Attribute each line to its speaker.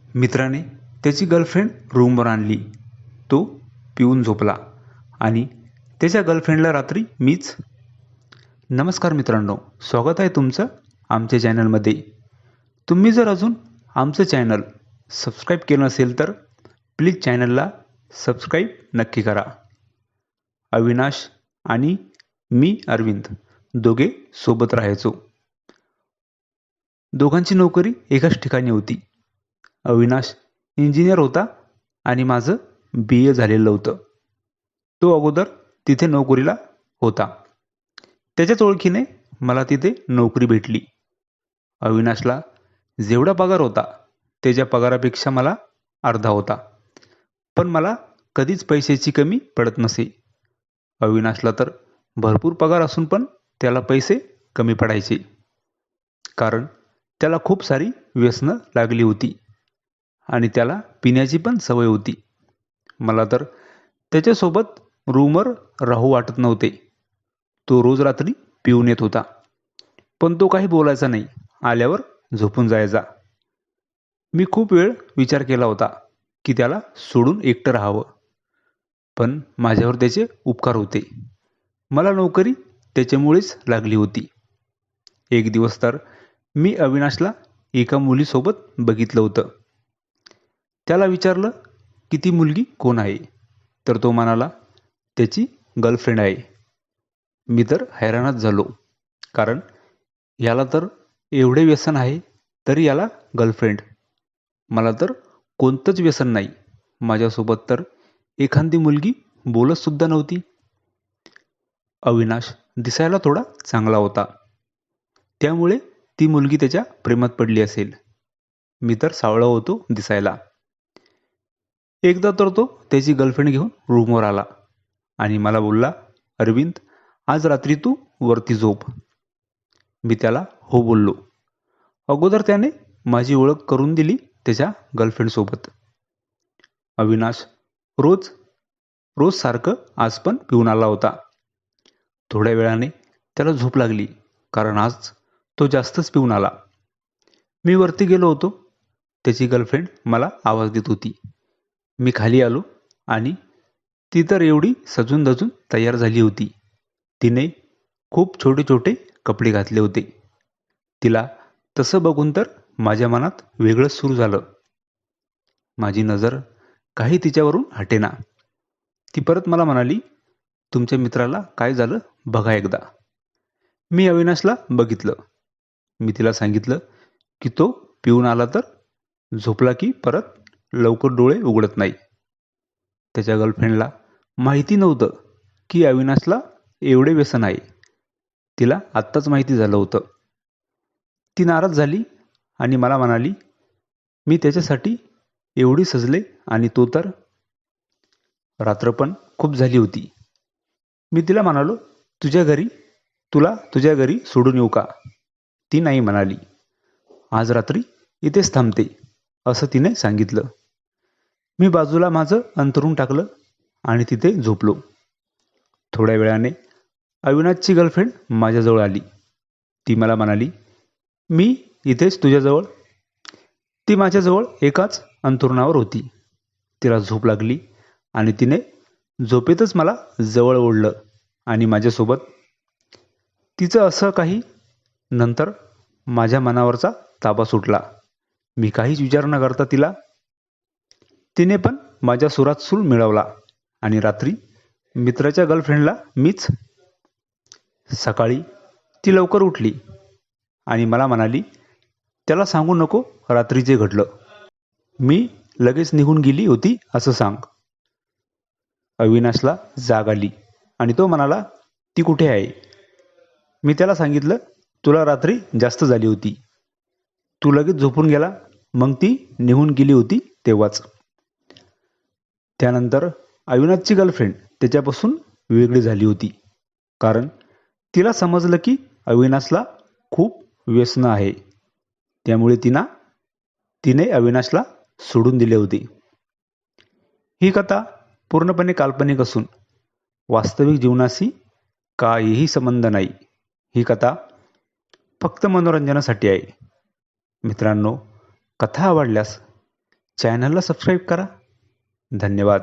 Speaker 1: मित्राने त्याची गर्लफ्रेंड रूमवर आणली. तो पिऊन झोपला आणि त्याच्या गर्लफ्रेंडला रात्री मीच. नमस्कार मित्रांनो, स्वागत आहे तुमचं आमच्या चॅनलमध्ये. तुम्ही जर अजून आमचं चॅनल सबस्क्राईब केलं नसेल तर प्लीज चॅनलला सबस्क्राईब नक्की करा. अविनाश आणि मी अरविंद दोघे सोबत राहायचो. दोघांची नोकरी एकाच ठिकाणी होती. अविनाश इंजिनियर होता आणि माझं BA झालेलं होतं. तो अगोदर तिथे नोकरीला होता. त्याच्याच ओळखीने मला तिथे नोकरी भेटली. अविनाशला जेवढा पगार होता त्याच्या पगारापेक्षा मला अर्धा होता. पण मला कधीच पैशाची कमी पडत नसे. अविनाशला तर भरपूर पगार असून पण त्याला पैसे कमी पडायचे, कारण त्याला खूप सारी व्यसनं लागली होती आणि त्याला पिण्याची पण सवय होती. मला तर त्याच्यासोबत रूमवर राहू वाटत नव्हते. तो रोज रात्री पिऊन येत होता, पण तो काही बोलायचा नाही. आल्यावर झोपून जायचा. मी खूप वेळ विचार केला होता की त्याला सोडून एकटं राहावं, पण माझ्यावर त्याचे उपकार होते. मला नोकरी त्याच्यामुळेच लागली होती. एक दिवस तर मी अविनाशला एका मुलीसोबत बघितलं होतं. त्याला विचारलं की ती मुलगी कोण आहे, तर तो म्हणाला त्याची गर्लफ्रेंड आहे. मी तर हैराणच झालो, कारण याला तर एवढे व्यसन आहे तरी याला गर्लफ्रेंड. मला तर कोणतंच व्यसन नाही. माझ्यासोबत तर एखादी मुलगी बोलत सुद्धा नव्हती. अविनाश दिसायला थोडा चांगला होता, त्यामुळे ती मुलगी त्याच्या प्रेमात पडली असेल. मी तर सावळा होतो दिसायला. एकदा तर तो त्याची गर्लफ्रेंड घेऊन रूमवर आला आणि मला बोलला, अरविंद, आज रात्री तू वरती झोप. मी त्याला हो बोललो. अगोदर त्याने माझी ओळख करून दिली त्याच्या गर्लफ्रेंडसोबत. अविनाश रोज रोज सारखं आज पण पिऊन आला होता. थोड्या वेळाने त्याला झोप लागली, कारण आज तो जास्तच पिऊन आला. मी वरती गेलो होतो. त्याची गर्लफ्रेंड मला आवाज देत होती. मी खाली आलो आणि ती तर एवढी सजून धजून तयार झाली होती. तिने खूप छोटे छोटे कपडे घातले होते. तिला तसं बघून तर माझ्या मनात वेगळंच सुरू झालं. माझी नजर काही तिच्यावरून हटेना. ती परत मला म्हणाली, तुमच्या मित्राला काय झालं बघा एकदा. मी अविनाशला बघितलं. मी तिला सांगितलं की तो पिऊन आला तर झोपला की परत लवकर डोळे उघडत नाही. त्याच्या गर्लफ्रेंडला माहिती नव्हतं की अविनाशला एवढे व्यसन आहे. तिला आत्ताच माहिती झालं होतं. ती नाराज झाली आणि मला म्हणाली, मी त्याच्यासाठी एवढी सजले आणि तो तर. रात्र पण खूप झाली होती. मी तिला म्हणालो, तुझ्या घरी सोडून येऊ का? ती नाही म्हणाली. आज रात्री इथेच थांबते असं तिने सांगितलं. मी बाजूला माझं अंथरूण टाकलं आणि तिथे झोपलो. थोड्या वेळाने अविनाशची गर्लफ्रेंड माझ्याजवळ आली. ती मला म्हणाली, मी इथेच तुझ्याजवळ. ती माझ्याजवळ एकाच अंथरुणावर होती. तिला झोप लागली आणि तिने झोपेतच मला जवळ ओढलं आणि माझ्यासोबत. तिचं असं काही नंतर माझ्या मनावरचा ताबा सुटला. मी काहीच विचार न करता तिने पण माझ्या सुरात सूर मिळवला आणि रात्री मित्राच्या गर्लफ्रेंडला मीच. सकाळी ती लवकर उठली आणि मला म्हणाली, त्याला सांगू नको रात्री जे घडलं. मी लगेच निघून गेली होती असं सांग. अविनाशला जाग आली आणि तो म्हणाला, ती कुठे आहे? मी त्याला सांगितलं, तुला रात्री जास्त झाली होती. तू लगेच झोपून गेला, मग ती निघून गेली होती तेव्हाच. त्यानंतर अविनाशची गर्लफ्रेंड त्याच्यापासून वेगळी झाली होती, कारण तिला समजलं की अविनाशला खूप व्यसनं आहे. त्यामुळे तिने अविनाशला सोडून दिले होते. ही कथा पूर्णपणे काल्पनिक असून वास्तविक जीवनाशी काहीही संबंध नाही. ही कथा फक्त मनोरंजनासाठी आहे. मित्रांनो, कथा आवडल्यास चॅनलला सबस्क्राईब करा. धन्यवाद.